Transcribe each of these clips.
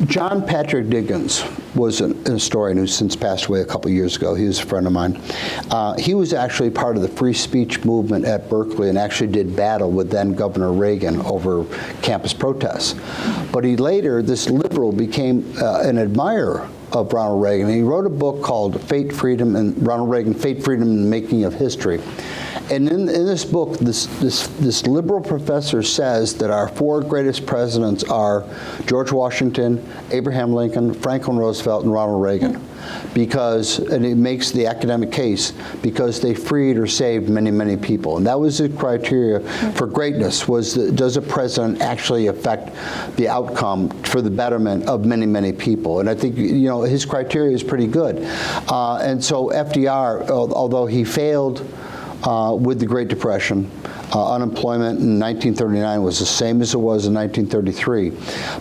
John Patrick Dickens was an historian who's since passed away a couple years ago. He was a friend of mine. He was actually part of the free speech movement at Berkeley and actually did battle with then Governor Reagan over campus protests. But he later, this liberal, became an admirer of Ronald Reagan. And he wrote a book called Fate, Freedom, and Ronald Reagan, Fate, Freedom, and the Making of History. And in this book, this liberal professor says that our four greatest presidents are George Washington, Abraham Lincoln, Franklin Roosevelt, and Ronald Reagan. Because, and it makes the academic case, because they freed or saved many, many people. And that was the criteria for greatness, was does a president actually affect the outcome for the betterment of many, many people? And I think, you know, his criteria is pretty good. And so FDR, although he failed with the Great Depression, unemployment in 1939 was the same as it was in 1933,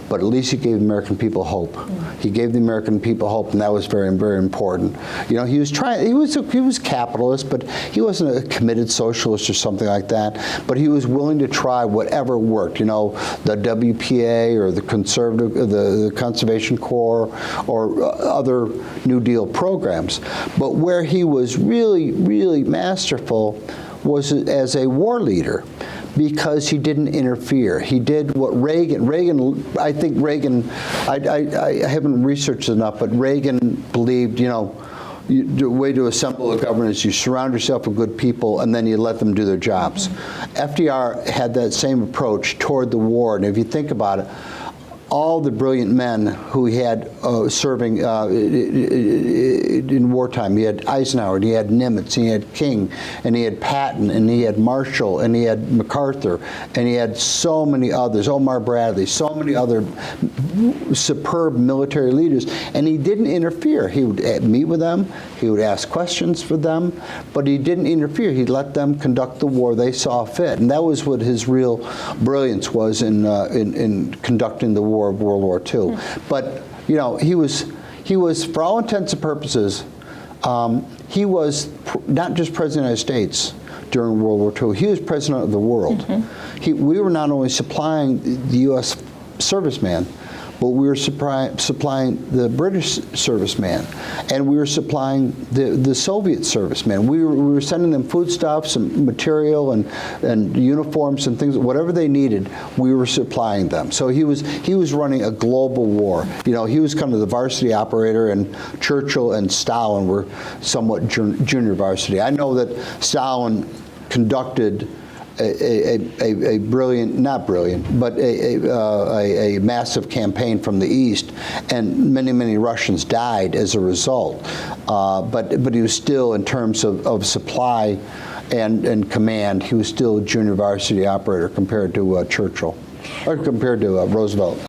but at least he gave the American people hope. He gave the American people hope, and that was very, very important. You know, he was trying. He was capitalist, but he wasn't a committed socialist or something like that. But he was willing to try whatever worked. You know, the WPA or the the Conservation Corps or other New Deal programs. But where he was really, really masterful was as a war leader, because he didn't interfere. He did what I think Reagan, I haven't researched enough, but Reagan believed, you know, the way to assemble a government is you surround yourself with good people and then you let them do their jobs. FDR had that same approach toward the war, and if you think about it, all the brilliant men who he had serving in wartime. He had Eisenhower, and he had Nimitz, and he had King, and he had Patton, and he had Marshall, and he had MacArthur, and he had so many others, Omar Bradley, so many other superb military leaders, and he didn't interfere. He would meet with them, he would ask questions for them, but he didn't interfere. He let them conduct the war they saw fit, and that was what his real brilliance was in conducting the war of World War II. But you know, he was for all intents and purposes, he was not just president of the United States during World War II. He was president of the world. We were not only supplying the U.S. serviceman, but we were supplying the British serviceman, and we were supplying the Soviet serviceman. We were sending them foodstuffs and material and uniforms and things, whatever they needed, we were supplying them. So he was running a global war. You know, he was kind of the varsity operator, and Churchill and Stalin were somewhat junior varsity. I know that Stalin conducted a brilliant, not brilliant, but a massive campaign from the east, and many Russians died as a result. But he was still, in terms of supply and command, he was still a junior varsity operator compared to Churchill, or compared to Roosevelt.